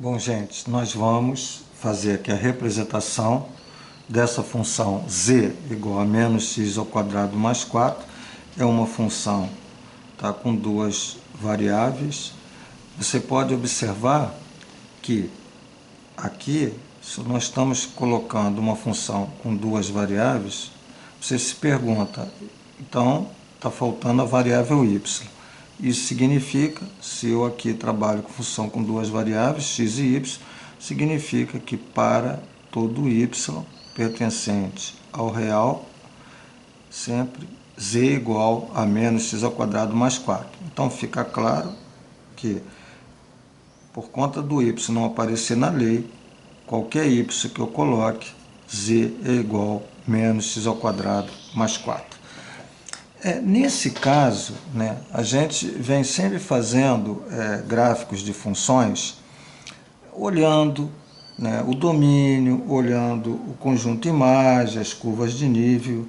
Bom, gente, nós vamos fazer aqui a representação dessa função z igual a menos x ao quadrado mais 4. É uma função com duas variáveis. Você pode observar que aqui, se nós estamos colocando uma função com duas variáveis, você se pergunta, então está faltando a variável y. Isso significa, se eu aqui trabalho com função com duas variáveis, x e y, significa que para todo y pertencente ao real, sempre z igual a menos x ao quadrado mais 4. Então fica claro que, por conta do y não aparecer na lei, qualquer y que eu coloque, z é igual a menos x ao quadrado mais 4. Nesse caso, a gente vem sempre fazendo gráficos de funções olhando o domínio, olhando o conjunto imagem, as curvas de nível,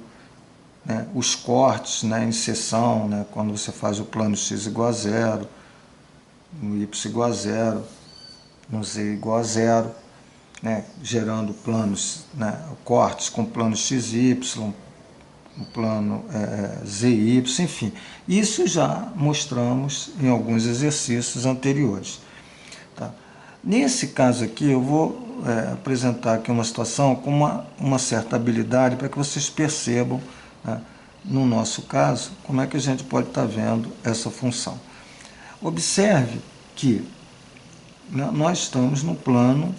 os cortes em seção, quando você faz o plano x igual a zero, no y igual a zero, no z igual a zero, gerando planos, cortes com plano x e y, o plano ZY, enfim. Isso já mostramos em alguns exercícios anteriores. Tá? Nesse caso aqui, eu vou apresentar aqui uma situação com uma certa habilidade para que vocês percebam, no nosso caso, como é que a gente pode estar vendo essa função. Observe que nós estamos no plano,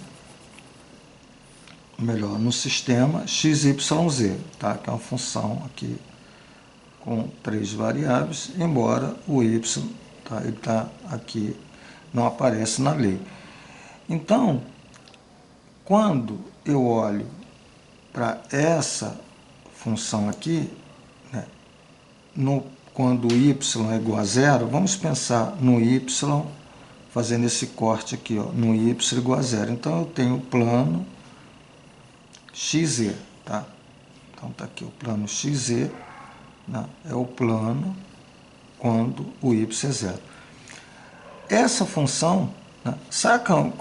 melhor, no sistema XYZ, que é uma função aqui com três variáveis, embora o y ele está aqui, não aparece na lei. Então, quando eu olho para essa função aqui, quando y é igual a zero, vamos pensar no y, fazendo esse corte aqui, no y igual a zero. Então, eu tenho o plano XZ, tá? Então, está aqui o plano XZ, é o plano quando o y é zero. Essa função,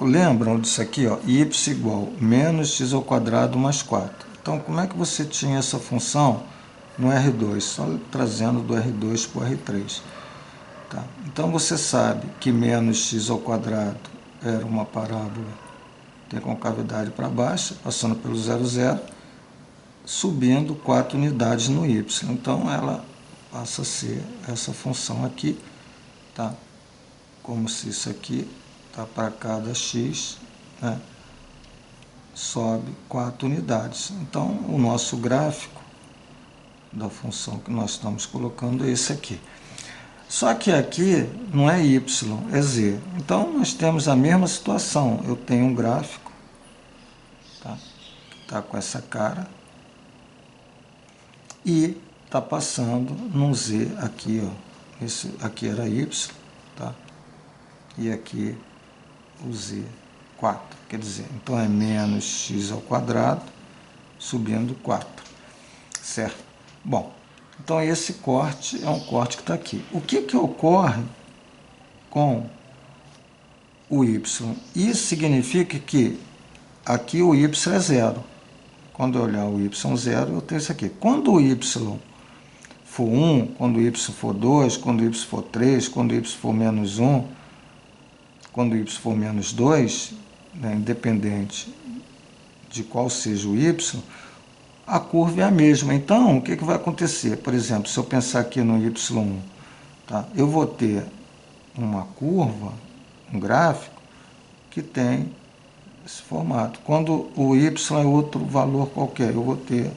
lembram disso aqui, y igual a menos x ao quadrado mais 4. Então, como é que você tinha essa função no R2? Só trazendo do R2 para o R3. Tá? Então, você sabe que menos x ao quadrado era uma parábola, tem concavidade para baixo, passando pelo 0, 0, subindo 4 unidades no y. Então, ela passa a ser essa função aqui, tá? Como se isso aqui, para cada x, sobe 4 unidades. Então, o nosso gráfico da função que nós estamos colocando é esse aqui. Só que aqui não é y, é z. Então, nós temos a mesma situação. Eu tenho um gráfico, que está com essa cara, e está passando num z aqui, esse aqui era y, e aqui o z, 4. Quer dizer, então é menos x ao quadrado, subindo 4. Certo? Bom, então esse corte é um corte que está aqui. O que ocorre com o y? Isso significa que aqui o y é zero. Quando eu olhar o y zero, eu tenho isso aqui. Quando o y for 1, quando o y for 2, quando o y for 3, quando o y for menos 1, quando o y for menos 2, independente de qual seja o y, a curva é a mesma. Então, o que vai acontecer? Por exemplo, se eu pensar aqui no y1, eu vou ter uma curva, um gráfico, que tem esse formato. Quando o y é outro valor qualquer, eu vou ter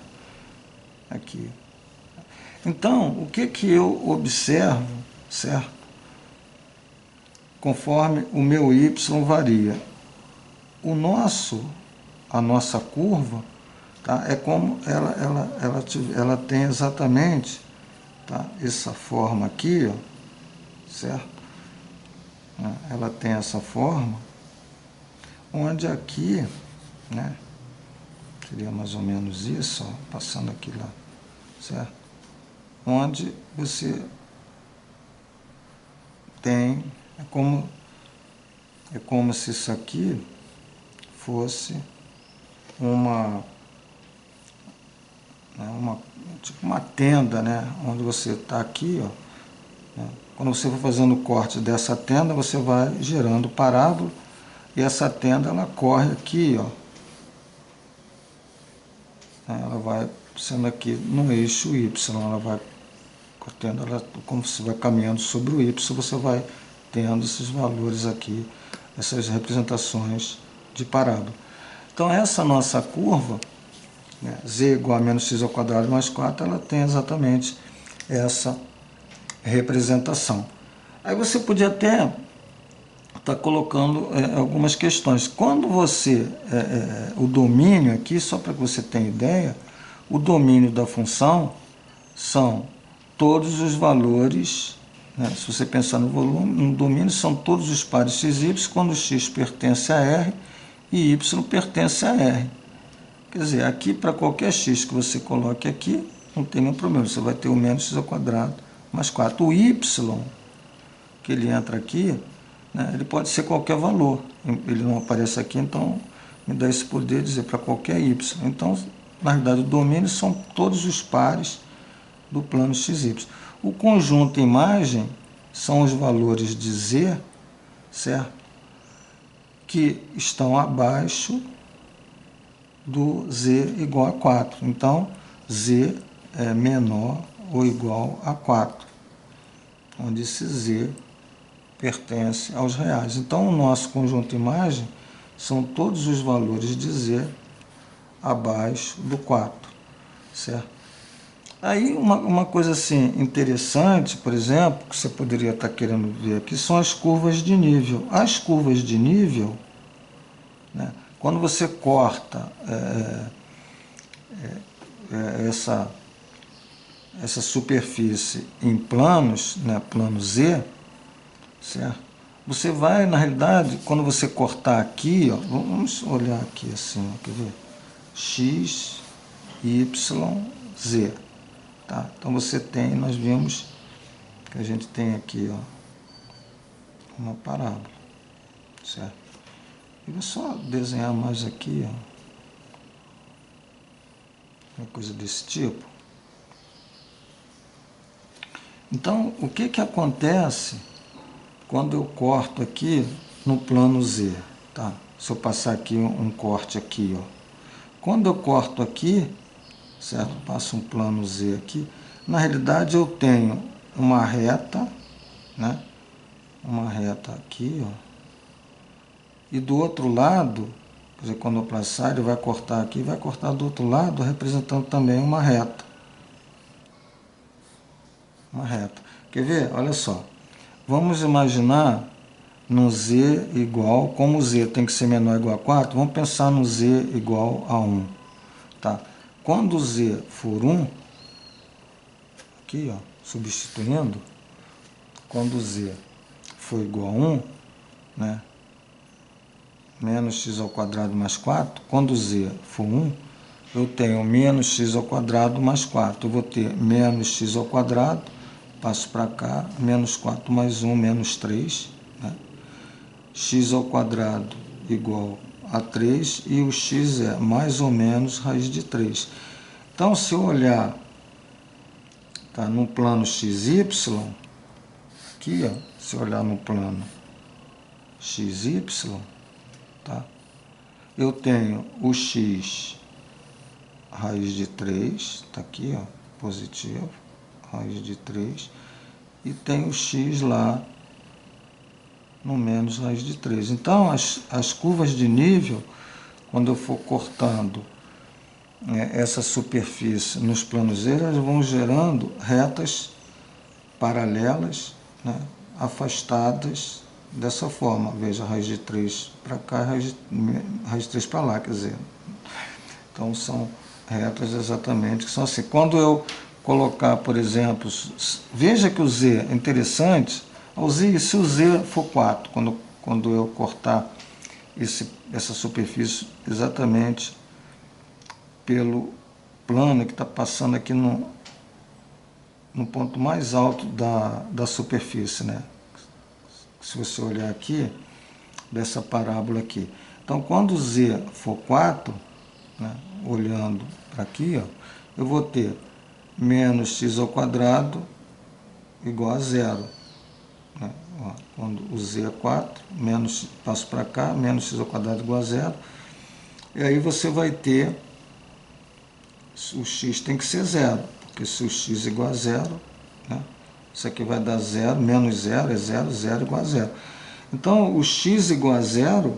aqui. Então, o que eu observo, certo? Conforme o meu y varia. A nossa curva, é como ela tem exatamente essa forma aqui, certo? Ela tem essa forma, onde aqui, seria mais ou menos isso, passando aqui lá, certo? Onde você tem, como é como se isso aqui fosse tipo uma tenda, né? Onde você está aqui, ó, né? Quando você for fazendo o corte dessa tenda, você vai gerando parábola, e essa tenda ela corre aqui, ó, né? Ela vai sendo aqui no eixo Y, ela vai cortando, ela, como você vai caminhando sobre o Y, você vai tendo esses valores aqui, essas representações de parábola. Então essa nossa curva, né, z igual a menos x ao quadrado mais 4, ela tem exatamente essa representação. Aí você podia até estar colocando algumas questões. Quando você, o domínio aqui, só para que você tenha ideia, o domínio da função são todos os valores, né, se você pensar no volume, no domínio são todos os pares x e y, quando x pertence a R e y pertence a R. Quer dizer, aqui para qualquer x que você coloque aqui, não tem nenhum problema, você vai ter o menos x ao quadrado mais 4. O y, que ele entra aqui, né, ele pode ser qualquer valor, ele não aparece aqui, então me dá esse poder de dizer para qualquer y. Então, na realidade, o domínio são todos os pares do plano XY. O conjunto imagem são os valores de z, certo? Que estão abaixo do z igual a 4. Então, z é menor ou igual a 4, onde esse z pertence aos reais. Então, o nosso conjunto imagem são todos os valores de z abaixo do 4, certo? Aí, uma coisa assim interessante, por exemplo, que você poderia estar querendo ver aqui, são as curvas de nível. As curvas de nível, né, quando você corta essa superfície em planos, né, plano Z, certo? Você vai, na realidade, quando você cortar aqui, ó, vamos olhar aqui assim, ó, quer ver? X, Y, Z. Tá? Então você tem, nós vimos que a gente tem aqui, ó, uma parábola, certo? E vou só desenhar mais aqui, ó, uma coisa desse tipo. Então, o que que acontece quando eu corto aqui no plano Z, tá? Se eu passar aqui um corte aqui, ó. Quando eu corto aqui, certo? Passo um plano Z aqui. Na realidade, eu tenho uma reta, né? Uma reta aqui, ó. E do outro lado, quer dizer, quando eu passar, ele vai cortar aqui, vai cortar do outro lado, representando também uma reta. Uma reta. Quer ver? Olha só. Vamos imaginar no z igual, como o z tem que ser menor ou igual a 4, vamos pensar no z igual a 1. Tá? Quando o z for 1, aqui, ó, substituindo, quando o z for igual a 1, né, menos x ao quadrado mais 4, quando o z for 1, eu tenho menos x ao quadrado mais 4. Eu vou ter menos x ao quadrado, passo para cá, menos 4 mais 1, menos 3, né? X ao quadrado igual a 3, e o x é mais ou menos raiz de 3. Então, se eu olhar, tá, no plano XY, aqui, ó, se eu olhar no plano XY, tá, eu tenho o x raiz de 3, está aqui, ó, positivo, raiz de 3, e tem o x lá no menos raiz de 3. Então, as curvas de nível, quando eu for cortando essa superfície nos planos Z, elas vão gerando retas paralelas, né, afastadas dessa forma. Veja, raiz de 3 para cá, raiz de 3 para lá, quer dizer. Então, são retas exatamente que são assim. Quando eu colocar, por exemplo, veja que o Z é interessante, se o Z for 4, quando eu cortar essa superfície exatamente pelo plano que está passando aqui no ponto mais alto da superfície, né? Se você olhar aqui, dessa parábola aqui. Então, quando z for 4, né, olhando para aqui, ó, eu vou ter menos x ao quadrado igual a zero. Né? Ó, quando o z é 4, menos, passo para cá, menos x ao quadrado igual a zero. E aí você vai ter, o x tem que ser zero, porque se o x é igual a zero, né, isso aqui vai dar zero, menos zero é zero, zero igual a zero. Então, o x igual a zero,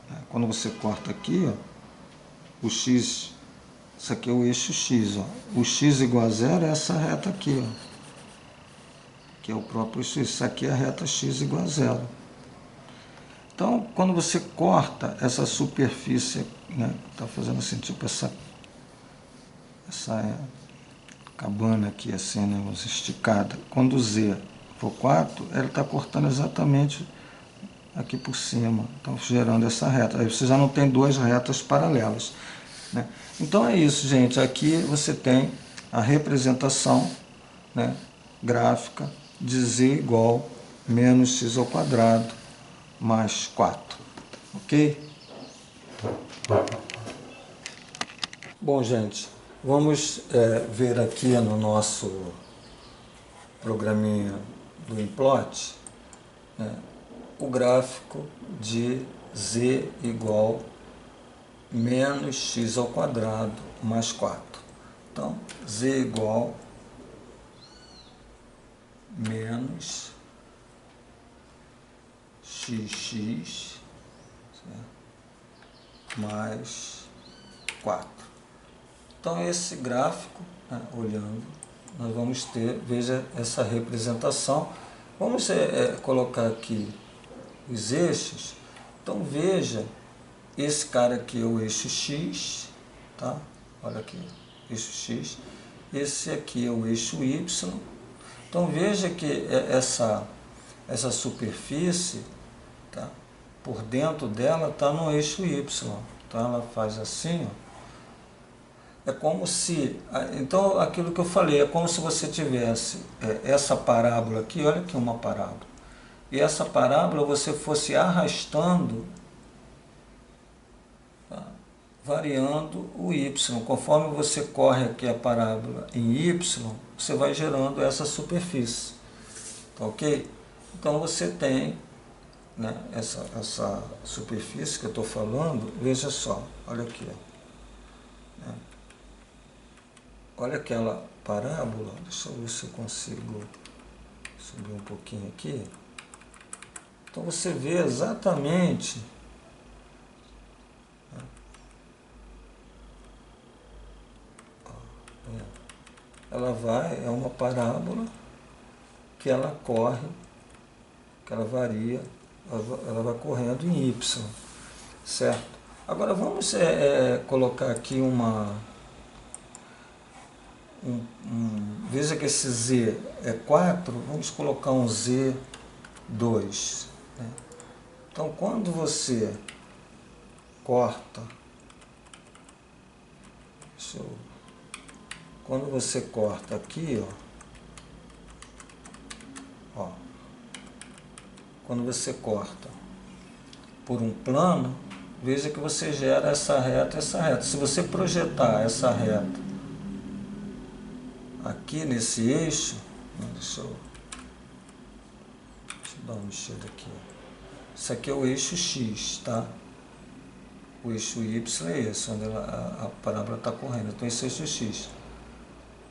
né, quando você corta aqui, ó, o x, isso aqui é o eixo x, ó, o x igual a zero é essa reta aqui, ó, que é o próprio x, isso aqui é a reta x igual a zero. Então, quando você corta essa superfície, né, está fazendo assim, tipo essa cabana aqui, assim, né, esticada, quando o z for 4, ela está cortando exatamente aqui por cima, então gerando essa reta. Aí você já não tem duas retas paralelas, né? Então é isso, gente. Aqui você tem a representação, né, gráfica de z igual menos x ao quadrado mais 4. Ok? Bom, gente, vamos ver aqui no nosso programinha do Implot, né, o gráfico de z igual menos x ao quadrado mais 4. Então, z igual menos xx, certo, mais 4. Então, esse gráfico, né, olhando, nós vamos ter, veja essa representação. Vamos colocar aqui os eixos. Então, veja, esse cara aqui é o eixo x, tá? Olha aqui, eixo x. Esse aqui é o eixo y. Então, veja que essa superfície, tá, por dentro dela está no eixo y. Então, ela faz assim, ó. É como se, então aquilo que eu falei, é como se você tivesse essa parábola aqui, olha aqui uma parábola, e essa parábola você fosse arrastando, tá, variando o y. Conforme você corre aqui a parábola em y, você vai gerando essa superfície, tá, ok? Então você tem, né, essa superfície que eu estou falando, veja só, olha aqui, ó, né? Olha aquela parábola, deixa eu ver se eu consigo subir um pouquinho aqui. Então você vê exatamente, ela vai, é uma parábola que ela corre, que ela varia, ela vai correndo em y, certo? Agora vamos colocar aqui veja que esse z é 4, vamos colocar um z2. Né? Então, quando você corta, quando você corta aqui, ó, quando você corta por um plano, veja que você gera essa reta e essa reta. Se você projetar essa reta aqui nesse eixo, deixa eu dar uma mexida aqui. Isso aqui é o eixo x, tá? O eixo y é esse, onde a parábola está correndo. Então, esse é o eixo x.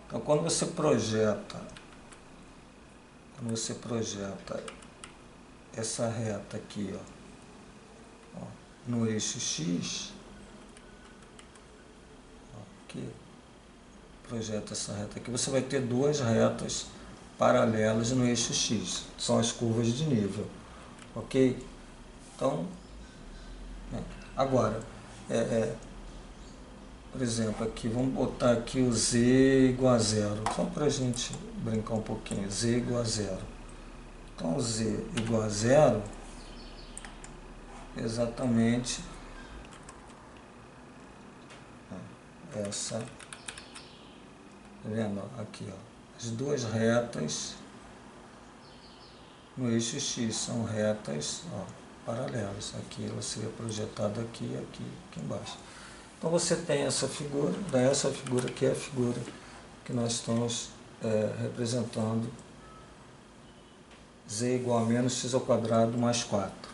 Então, quando você projeta essa reta aqui, ó, no eixo x, aqui, projeta essa reta aqui, você vai ter duas retas paralelas no eixo x, são as curvas de nível, ok? Então, agora, por exemplo, aqui, vamos botar aqui o z igual a zero, só para a gente brincar um pouquinho, z igual a zero. Então, z igual a zero, exatamente essa, tá vendo? Aqui, ó, as duas retas no eixo x são retas, ó, paralelas. Aqui ela seria projetada aqui e aqui embaixo. Então você tem essa figura, daí essa figura que é a figura que nós estamos representando z igual a menos x² mais 4.